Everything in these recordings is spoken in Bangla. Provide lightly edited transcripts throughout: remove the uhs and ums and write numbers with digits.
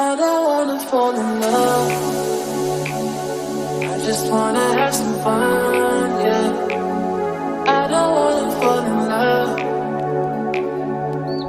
I don't wanna fall in love. I just wanna have some fun, yeah. I don't wanna fall in love.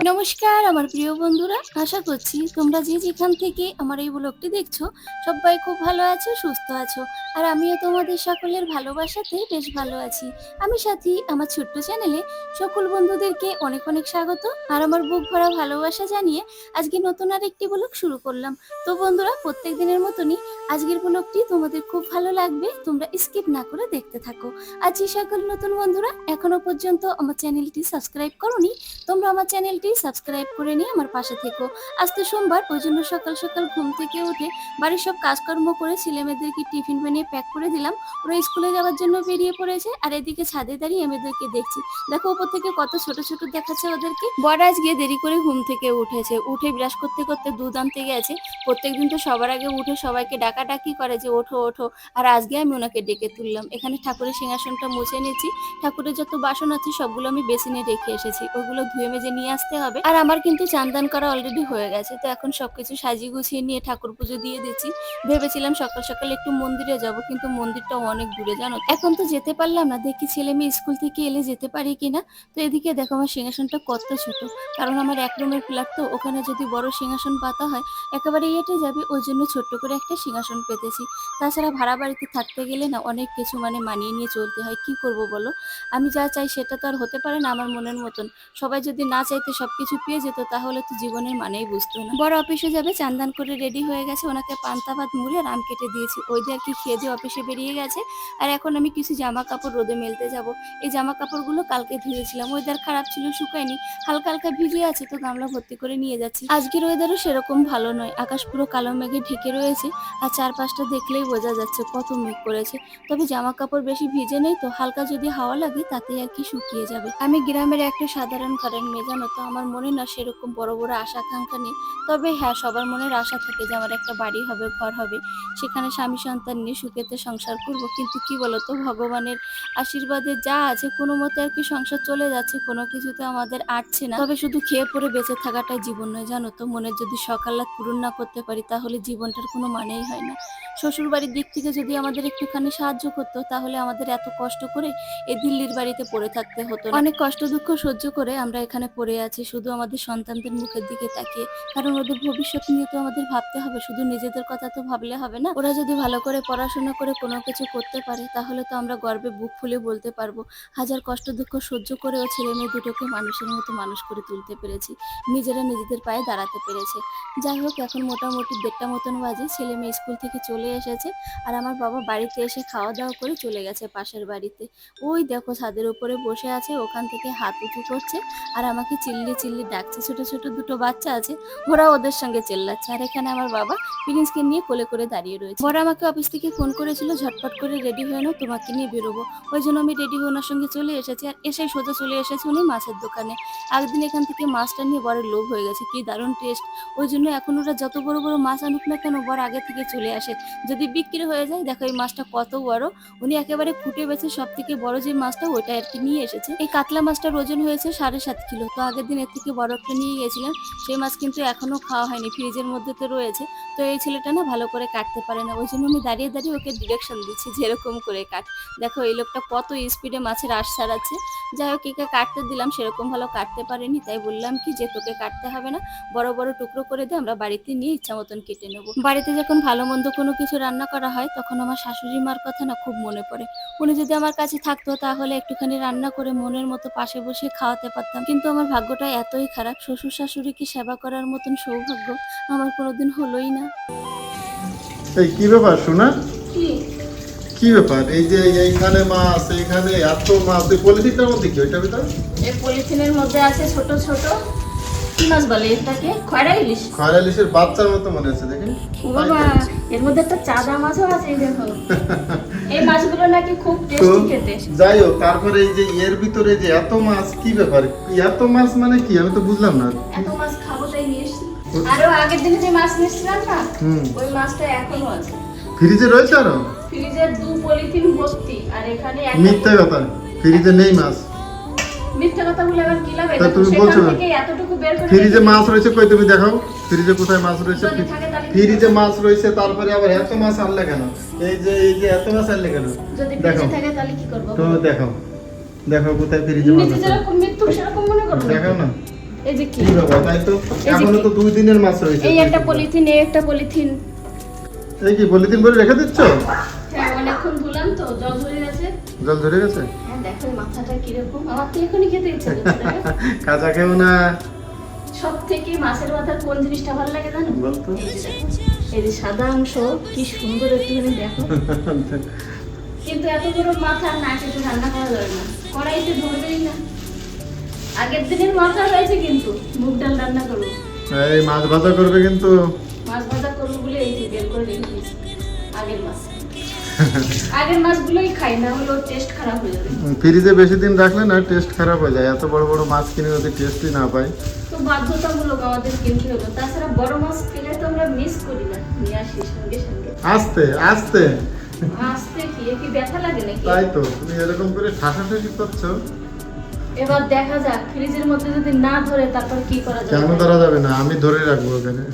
নমস্কার আমার প্রিয় বন্ধুরা, আশা করছি তোমরা যে যেখান থেকে আমার এই ব্লগটি দেখছো সবাই খুব ভালো আছো, সুস্থ আছো। আর আমিও তোমাদের সকলের ভালোবাসাতে বেশ ভালো আছি। আমি সাথী আমার ছোট্ট চ্যানেলে সকল বন্ধুদেরকে অনেক অনেক স্বাগত আর আমার বুক ভরা ভালোবাসা জানিয়ে আজকে নতুন আর একটি ব্লগ শুরু করলাম। তো বন্ধুরা, প্রত্যেক দিনের মতনই আজকের ব্লগটি তোমাদের খুব ভালো লাগবে, তোমরা স্কিপ না করে দেখতে থাকো। আর যে সকল নতুন বন্ধুরা এখনো পর্যন্ত আমার চ্যানেলটি সাবস্ক্রাইব করোনি, তোমরা আমার চ্যানেলটি সাবস্ক্রাইব করে নিয়ে আমার পাশে থেকো। আজ তো সোমবার, ওই জন্য সকাল সকাল ঘুম থেকে উঠে বাড়ির সব কাজকর্ম করে ছেলেমেয়েদেরকে টিফিন বানিয়ে প্যাক করে দিলাম। ওরা স্কুলে যাওয়ার জন্য বেরিয়ে পড়েছে। আর এদিকে ছাদে দাঁড়িয়ে মেয়েদেরকে দেখছি, দেখো উপর থেকে কত ছোট ছোট দেখাচ্ছে ওদেরকে। বড় আজকে দেরি করে ঘুম থেকে উঠেছে, উঠে ব্রাশ করতে করতে দুধ আনতে গেছে। প্রত্যেকদিন তো সবার আগে উঠে সবাইকে ডাকাডাকি করে যে ওঠো ওঠো, আর আজকে আমি ওনাকে ডেকে তুললাম। এখানে ঠাকুরের সিংহাসনটা মুছে নিয়েছি, ঠাকুরের যত বাসন আছে সবগুলো আমি বেসিনে রেখে এসেছি, ওগুলো ধুয়ে মেজে নিয়ে আসতে হবে। আর আমার কিন্তু চান করা অলরেডি হয়ে গেছে, তো এখন সবকিছু সাজিয়ে গুছিয়ে নিয়ে ঠাকুর পুজো দিয়ে দিচ্ছি। ভেবেছিলাম সকাল সকাল একটু মন্দিরে যাব, কিন্তু মন্দিরটা অনেক দূরে জানো, এখন তো যেতে পারলাম না। দেখি ছেলে মেয়ে স্কুল থেকে এলে যেতে পারি কিনা। তো এদিকে দেখো আমার সিংহাসনটা কত ছোট, কারণ আমার এক রুমের ফ্ল্যাট, তো ওখানে যদি বড় সিংহাসন পাতা হয় একেবারে এঁটে যাবে, ওই জন্য ছোট্ট করে একটা সিংহাসন পেতেছি। তাছাড়া ভাড়া বাড়িতে থাকতে গেলে না অনেক কিছু মানিয়ে নিয়ে চলতে হয়, কি করব বলো। আমি যা চাই সেটা তো আর হতে পারে না আমার মনের মতন। সবাই যদি না চাইতে সবকিছু পেয়ে যেত তাহলে তো জীবনের মানেই বুঝতো না। বড় অফিসে যাবে, চান করে রেডি হয়ে গেছে, ওনাকে পান্তা ভাত মুড়ে আর আম কেটে দিয়েছি, ওই দিয়ে আর কি খেয়ে দিয়ে অফিসে বেরিয়ে গেছে। আর এখন আমি কিছু জামা কাপড় রোদে মেলতে যাব। এই জামা কাপড়গুলো কালকে ধুয়েছিলাম, ওয়েদার খারাপ ছিল, শুকায়নি, হালকা হালকা ভিজে আছে, তো গামলা ভর্তি করে নিয়ে যাচ্ছি। আজকের ওয়েদারও সেরকম ভালো নয়, আকাশ পুরো কালো মেঘে ঢেকে রয়েছে। আর চারপাশটা দেখলেই বোঝা যাচ্ছে কত মেঘ করেছে। তবে জামা কাপড় বেশি ভিজে নেই, তো হালকা যদি হাওয়া লাগে তাতে আর কি শুকিয়ে যাবে। আমি গ্রামের একটা সাধারণ ঘরের মেয়ে জানো তো, আমার মনে না সেরকম বড় বড় আশা আকাঙ্ক্ষা নেই। তবে হ্যাঁ, সবার মনের আশা থাকে যে আমার একটা বাড়ি হবে, ঘর হবে, সেখানে স্বামী সন্তান নিয়ে সুখেতে সংসার করব। কিন্তু কি বলতো, ভগবানের আশীর্বাদে যা আছে কোনো মতে আর কি সংসার চলে যাচ্ছে, কোনো কিছুতে আমাদের আটছে না। তবে শুধু খেয়ে পরে বেঁচে থাকাটাই জীবন নয় জানো তো, মনের যদি সকালাত পূরণ না করতে পারি তাহলে জীবনটার কোনো মানেই হয় না। শ্বশুর বাড়ির দিক থেকে যদি আমাদের একটুখানি সাহায্য করতো তাহলে আমাদের এত কষ্ট করে এই দিল্লির বাড়িতে পড়ে থাকতে হতো না। অনেক কষ্ট দুঃখ সহ্য করে আমরা এখানে পড়ে আছি শুধু আমাদের সন্তানদের মুখের দিকে তাকিয়ে, কারণ ওদের ভবিষ্যৎ নিয়ে তো আমাদের ভাবতে হবে, শুধু নিজেদের কথা তো ভাবলে হবে না। ওরা যদি ভালো করে পড়াশোনা করে কোনো কিছু করতে পারে তাহলে তো আমরা গর্বে বুক ফুলে বলতে পারবো হাজার কষ্ট দুঃখ সহ্য করেও ছেলে মেয়ে দুটোকে মানুষের মতো মানুষ করে তুলতে পেরেছি, নিজেরা নিজেদের পায়ে দাঁড়াতে পেরেছে। যাই হোক, এখন মোটামুটি 1:30 মতন বাজে, ছেলে মেয়ে স্কুল থেকে চলে এসেছে। আর আমার বাবা বাড়িতে এসে খাওয়া দাওয়া করে চলে গেছে পাশের বাড়িতে। ওই দেখো ছাদের উপরে বসে আছে, ওখান থেকে হাত উঁচু করছে আর আমাকে চিল্লি চিল্লি ডাকছে। ছোট ছোট দুটো বাচ্চা আছে, ওরা ওদের সঙ্গে চেল্লাচ্ছে। আর এখানে আমার বাবা প্রিন্সকে নিয়ে কোলে করে দাঁড়িয়ে রয়েছে। বড় আমাকে অফিস থেকে ফোন করেছিল, ঝটপট করে রেডি হয়ে নাও, তোমাকে নিয়ে বেরোবো। ওই জন্য আমি রেডি হয়ে ওনার সঙ্গে চলে এসেছি। আর এসে সোজা চলে এসেছি উনি মাছের দোকানে। একদিন এখান থেকে মাছটা নিয়ে বড় লোভ হয়ে গেছে, কি দারুণ টেস্ট। ওই জন্য এখন ওরা যত বড় বড় মাছ আনুক না কেন বড় আগে থেকে চলে আসে, যদি বিক্রি হয়ে যায়। দেখো এই মাছটা কত বড়, উনি একেবারে খুঁটে বেছে সব থেকে বড় যে মাছটা ওইটা আর কি নিয়ে এসেছে। এই কাতলা মাছটার ওজন হয়েছে 7.5 কিলো, তো আগের দিন এর থেকে বড় একটা নিয়ে গেছিলাম। সেই মাছ কিন্তু এখনো খাওয়া হয়নি, ফ্রিজের মধ্যে তো রয়েছে। তো এই ছেলেটা না ভালো করে কাটতে পারে না, ওই জন্য আমি দাঁড়িয়ে দাঁড়িয়ে ওকে ডিরেকশন দিচ্ছি যেরকম করে কাট। দেখো এই লোকটা কত স্পিডে মাছের আঁশ ছাড়াচ্ছে। যাই হোক, একে কাটতে দিলাম, সেরকম ভালো কাটতে পারেনি, তাই বললাম কি যে তোকে কাটতে হবে না, বড় বড় টুকরো করে দিয়ে আমরা বাড়িতে নিয়ে ইচ্ছা মতন কেটে নেবো। বাড়িতে যখন ভালো মন্দ কোনো কিছু রান্না করা হয় তখন আমার শাশুড়ি মার কথা না খুব মনে পড়ে। উনি যদি আমার কাছে থাকতো তাহলে একটুখানি রান্না করে মনের মতো পাশে বসে খাওয়াতে পারতাম, কিন্তু আমার ভাগ্যটা এতই খারাপ, শ্বশুর শাশুড়িকে সেবা করার মতন সৌভাগ্য আমার কোনোদিন হলোই না। এই কি ব্যাপার শোনা? কি কি ব্যাপার? এই যে এইখানে মাছ, এইখানে এত মাছ, এই পলিথিনটার মধ্যে কি ওইটা ভিতর? এই পলিথিনের মধ্যে আছে ছোট ছোট কি মাছ বলে এটাকে, খয়রা ইলিশ। খয়রা ইলিশের বাচ্চার মতো মনে হচ্ছে দেখেন। ও বাবা, এর মধ্যে একটা চাঁদা মাছও আছে, এই দেখো। এই মাছগুলো নাকি খুব টেস্টি খেতে। যাই হোক, তারপরে এই যে এর ভিতরে যে এত মাছ, কি ব্যাপার? এত মাছ মানে কি আমি তো বুঝলাম না। এত মাছ খাবো তাই নিয়ে এসেছি। আরো আগের দিনে যে মাছ নিয়েছিলাম না, ওই মাছটা এখনো আছে ফ্রিজে রয়েছে আরো। ফ্রিজের 2 পলিথিন ভর্তি, আর এখানে মিথ্যা কথা, ফ্রিজে নেই মাছ। মিথ্যা কথা বলে আবার কি লাভ? তা এটা তো তুমি সেখান বলছো না? থেকে এতটুকু বের করে ফ্রিজে রেখে মাছ রয়েছে, কই তুমি দেখাও ফ্রিজে কোথায় মাছ রয়েছে। যদি থাকে তাহলে কি ফ্রিজে মাছ রয়েছে, তারপরে আবার এত মাছ আনলে কেন? এই যে এত মাছ আনলে কেন? যদি দেখো ফ্রিজে থাকে তাহলে কি করব? তো দেখাও কোথায় ফ্রিজে মাছ নিজে আছে। যেরকম মৃত্যু সেরকম মনে করো না। দেখাও না এই যে কি? কি বাবা, তাই তো যে এখনো কি? তো 2 দিনের মাছ রয়েছে। এই একটা পলিথিন, এই একটা পলিথিন। এই কি পলিথিন করে রেখে দিচ্ছ? হ্যাঁ, অনেকক্ষণ ধুলাম তো, জল ধরে গেছে। জল ধরে গেছে? হ্যাঁ, দেখো এই মাথাটা কিরকম। আমার তো এখনই খেতে ইচ্ছা করছে। দেখো। কাঁচা খেও না সব থেকে মাছের মাথার কোন জিনিসটা ভালো লাগে জানো? বলতো। এই যে দেখো, এই যে সাদা অংশ কি সুন্দর একটুখানি দেখো। কিন্তু এত বড় মাথা না কেটে রান্না করা যাবে না, কড়াইতে ধরবেই না। আগের দিনের মাথা রয়েছে কিন্তু মুগ ডাল রান্না করবো, এই মাছ ভাজা করবে কিন্তু। মাছ ভাজা করবো বলে এই যে বের করে রেখে দিয়েছি আগের মাছ। আগের মাছগুলোই খাই, না হলে ওর টেস্ট খারাপ হয়ে যাবে। ফ্রিজে বেশি দিন রাখলে না টেস্ট খারাপ হয়ে যায়। এত বড় বড় মাছ কিনে যদি টেস্টই না পাই। তো বাধ্যতামূলক আমাদের কিনতে হলো, তাছাড়া বড় মাছ পেলে তো আমরা মিস করি না, নিয়ে আসি সঙ্গে সঙ্গে। আস্তে আস্তে আসতে কি এ কি ব্যথা লাগে নাকি? তাই তো তুমি এরকম করে ঠাসাঠাসি করছো। এবার দেখা যাক ফ্রিজের মধ্যে যদি না ধরে তারপর কি করা কেন যাবে। ধরা যাবে না? আমি ধরে রাখবো ওখানে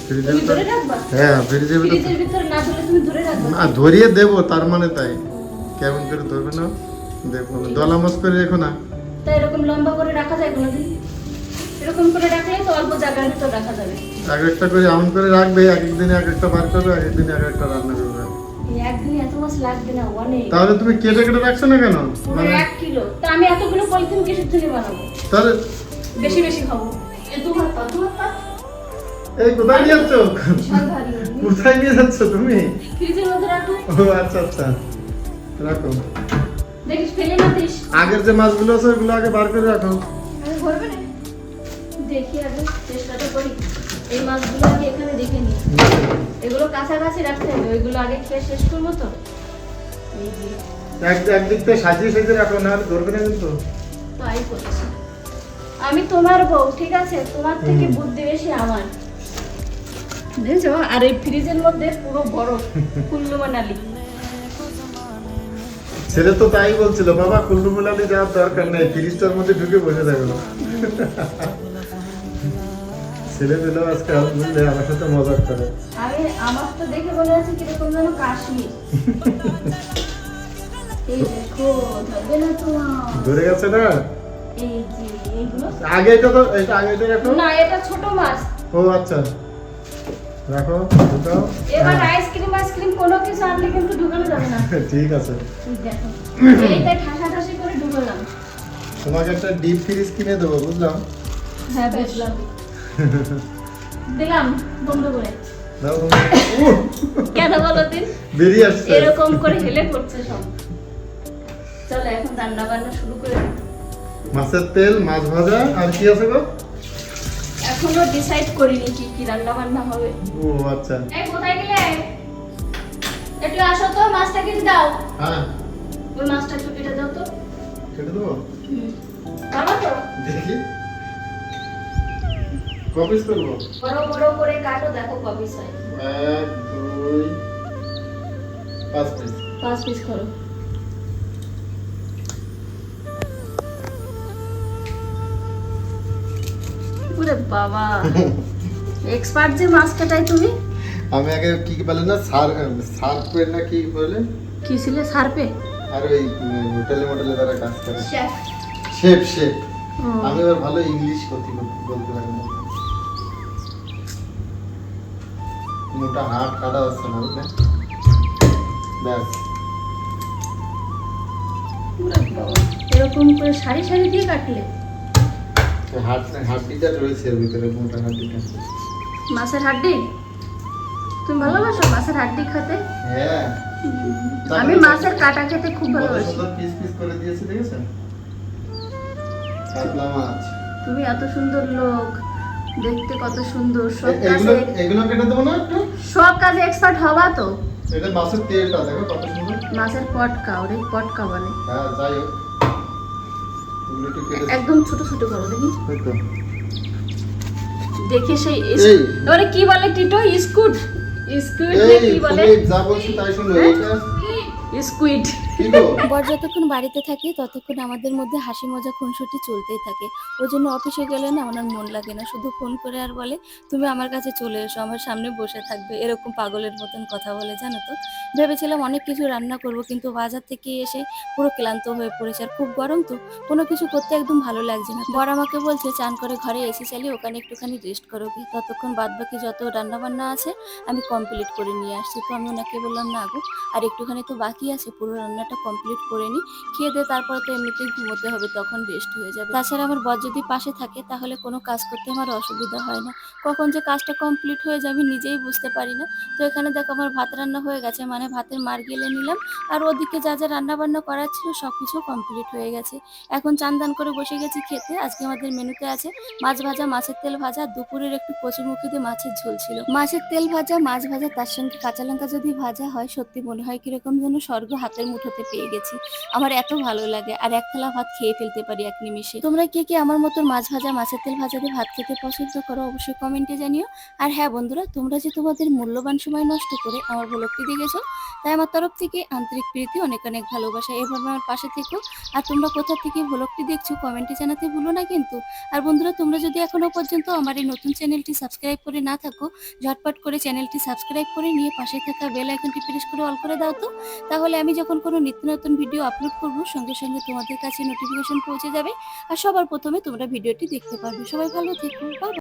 ফ্রিজের তুমি ভিতর। ধরে রাখবা? হ্যাঁ ফ্রিজের ভিতর। ফ্রিজের ভিতরে না ধরে তুমি ধরে রাখবা? না ধরিয়ে দেবো, তার মানে তাই। কেমন করে ধরবে না দেখবো না, দলামস করে রেখো না। তাই এরকম লম্বা করে রাখা যায় কোনোদিন? এরকম করে রাখলে তো অল্প জায়গার ভিতর রাখা যাবে। এক একটা করে এমন করে রাখবে, এক এক দিনে এক একটা বার করবে, এক এক দিনে এক একটা রান্না করবে। এই একদিনে এত মাছ লাগবে না, অনেক। তাহলে তুমি কেটে কেটে রাখছো না কেন? পুরো মানে 1 কিলো। তা আমি এতগুলো পলিথিন কিসের জন্য বানাবো? তাহলে বেশি বেশি খাবো। এই দু হাত পা। এই কোথায় নিয়ে যাচ্ছ? বিশাল ভারী। কোথায় নিয়ে যাচ্ছ তুমি? ফ্রিজের মধ্যে রাখো। ও আচ্ছা আচ্ছা, রাখো। দেখিস ফেলে না দিস। আগের যে মাছগুলো আছে ওগুলো আগে বার করে রাখো। আমি ভরবে না। দেখি আগে চেষ্টাটা করি। এই মাছগুলো আগে এখানে দেখে নিই। এগুলো কাছাকাছি রাখতে হবে, ওইগুলো আগে খেয়ে শেষ করবো তো। এই যে একদিক থেকে সাজিয়ে সাজিয়ে রাখো, না ধরবে না কিন্তু। তাই করছি। আমি তোমার বউ, ঠিক আছে? তোমার থেকে বুদ্ধি বেশি আমার। দেখছো? আর এই ফ্রিজের মধ্যে পুরো বরফ, কুল্লু মানালি। ছেলে তো তাই বলছিল, বাবা কুল্লু মুলালি যাওয়ার দরকার নেই, ফ্রিজটার মধ্যে ঢুকে বসে থাকলো। ছেলে পেলে আজকাল বুঝলে আমার সাথে মজা করে। আমার তো দেখে মনে হচ্ছে কিরকম যেন কাশ্মীর। এই দেখো, ধরবে না তোমার। ধরে গেছে না? এই যে এইগুলো। আগে এটা রাখো। না, এটা ছোট মাছ। ও আচ্ছা, রাখো ঢুকাও। এবার হ্যাঁ, আইসক্রিম কোনো কিছু আনলে কিন্তু ঢুকানো যাবে না। ঠিক আছে। এই দেখো, এইটাই ঠাসাঠাসি করে ঢুকালাম। তোমাকে একটা ডিপ ফ্রিজ কিনে দেবো, বুঝলাম? হ্যাঁ, বুঝলাম। দিলাম বন্ধ করে। দাও তুমি। উহ, কেন বলো দিন? বেরিয়ে আসছে। এরকম করে হেলে পড়ছে সব। চলো এখন রান্না বান্না শুরু করে দিই। মাছের তেল, মাছ ভাজা, আর কি আছে গো? এখনো ডিসাইড করিনি কি কি রান্না বান্না হবে। ও আচ্ছা। এই কোথায় গেলে? একটু আসো তো, মাছটা কেটে দাও। হ্যাঁ, ওই মাছটা একটু কেটে দাও তো। কেটে দেবো। বাবা তো দেখি কপিস করবো। বড় বড় করে কাটো, দেখো কপিস হয়। 1 2 5 পিস। 5 পিস করো। ওরে বাবা, এক্সপার্ট যে মাছ কাটাই তুমি। আমি আগে কি কি বলে না, সার্পের না কি বলে, কি ছিলে? সার্পে? আর ওই হোটেলে তারা কাজ করে, শেফ। শেফ। আমি আবার ভালো ইংলিশ বলতে পারি না। মোটা হাত কাটা আছে না, বুঝলে? ব্যাস। এরকম করে সারি সারি দিয়ে কাটলে? হাড্ডিটা রয়েছে এর ভিতরে, মোটা হাড্ডিটা। মাছের হাড্ডি? তুমি ভালোবাসো মাছের হাড্ডি খেতে? হ্যাঁ, আমি মাছের কাটা খেতে খুব ভালোবাসি। সুন্দর পিস পিস করে দিয়েছে, দেখেছেন? কাতলা মাছ। তুমি এত সুন্দর লোক, দেখতে কত সুন্দর, সব কাজে এগুলো কেটে দেবো না একটু? সব কাজে এক্সপার্ট হবা তো। এটা মাছের তেলটা দেখো কত সুন্দর। মাছের পটকা, ওরে পটকা বলে। হ্যাঁ, যাই হোক, এগুলো একটু কেটে একদম ছোট ছোট করো দেখি। দেখো। দেখে সেই এই। ওরে কি বলে টিটো? স্কুট না এই কি বলে? তুমি যা বলছি তাই শুনো। হ্যাঁ? এটা স্কুইড। কি গো? বর যতক্ষণ বাড়িতে থাকে ততক্ষণ আমাদের মধ্যে হাসি মজা খুনসুটি চলতেই থাকে। ওই জন্য অফিসে গেলে না ওনার মন লাগে না, শুধু ফোন করে আর বলে তুমি আমার কাছে চলে এসো, আমার সামনে বসে থাকবে, এরকম পাগলের মতন কথা বলে জানো তো। ভেবেছিলাম অনেক কিছু রান্না করব, কিন্তু বাজার থেকে এসে পুরো ক্লান্ত হয়ে পড়েছে, আর খুব গরম তো কোনো কিছু করতে একদম ভালো লাগছে না। বর আমাকে বলছে চান করে ঘরে এসি চালিয়ে ওখানে একটুখানি রেস্ট করো কি, ততক্ষণ বাদ বাকি যত রান্না বান্না আছে আমি কমপ্লিট করে নিয়ে আসছি। তো আমি ওনাকে বললাম না গো, আর একটুখানি তো বাকি আছে, পুরো রান্নাটা কমপ্লিট করে নি, খেয়ে দিয়ে তারপরে তো এমনিতেই ঘুমোতে হবে, তখন রেস্ট হয়ে যাবে। তাছাড়া আমার বর যদি পাশে থাকে তাহলে কোনো কাজ করতে আমার অসুবিধা হয় না, কখন যে কাজটা কমপ্লিট হয়ে যাবে নিজেই বুঝতে পারি না। তো এখানে দেখো আমার ভাত রান্না হয়ে গেছে, মানে ভাতের মার গেলে নিলাম, আর ওদিকে যা যা রান্না বান্না করার ছিল সবকিছু কমপ্লিট হয়ে গেছে। এখন চান দান করে বসে গেছি খেতে। আজকে আমাদের মেনুতে আছে মাছ ভাজা, মাছের তেল ভাজা, দুপুরের একটু কচুমুখী দিয়ে মাছের ঝোল ছিল। মাছের তেল ভাজা, মাছ ভাজা, তার সঙ্গে কাঁচা লঙ্কা যদি ভাজা হয় সত্যি মনে হয় কিরকম যেন স্বর্গ হাতের মুঠোতে পেয়ে গেছি। আমার এত ভালো লাগে, আর এক থালা ভাত খেয়ে ফেলতে পারি এক নিমিষে। তোমরা কে কে আমার মতন মাছ ভাজা, মাছের তেল ভাজা দিয়ে ভাত খেতে পছন্দ করো অবশ্যই কমেন্টে জানিও। আর হ্যাঁ বন্ধুরা, তোমরা যে তোমাদের মূল্যবান সময় নষ্ট করে আমার ব্লগটি দেখেছো, তাই আমার তরফ থেকে আন্তরিক প্রীতি, অনেক অনেক ভালোবাসা। এভাবে আমার পাশে থেকো। আর তোমরা কোথা থেকে ব্লগটি দেখছো কমেন্টে জানাতে ভুলো না কিন্তু। আর বন্ধুরা, তোমরা যদি এখনো পর্যন্ত আমার এই নতুন চ্যানেলটি সাবস্ক্রাইব করে না থাকো, ঝটপট করে চ্যানেলটি সাবস্ক্রাইব করে নিয়ে পাশে থাকা বেল আইকনটি প্রেস করে অল করে দাও তো। তাহলে আমি যখন কোনো নিত্য নতুন ভিডিও আপলোড করব সঙ্গে সঙ্গে তোমাদের কাছে নোটিফিকেশন পৌঁছে যাবে, আর সবার প্রথমে তোমরা ভিডিওটি দেখতে পারবে। সবাই ভালো থেকো, বাই।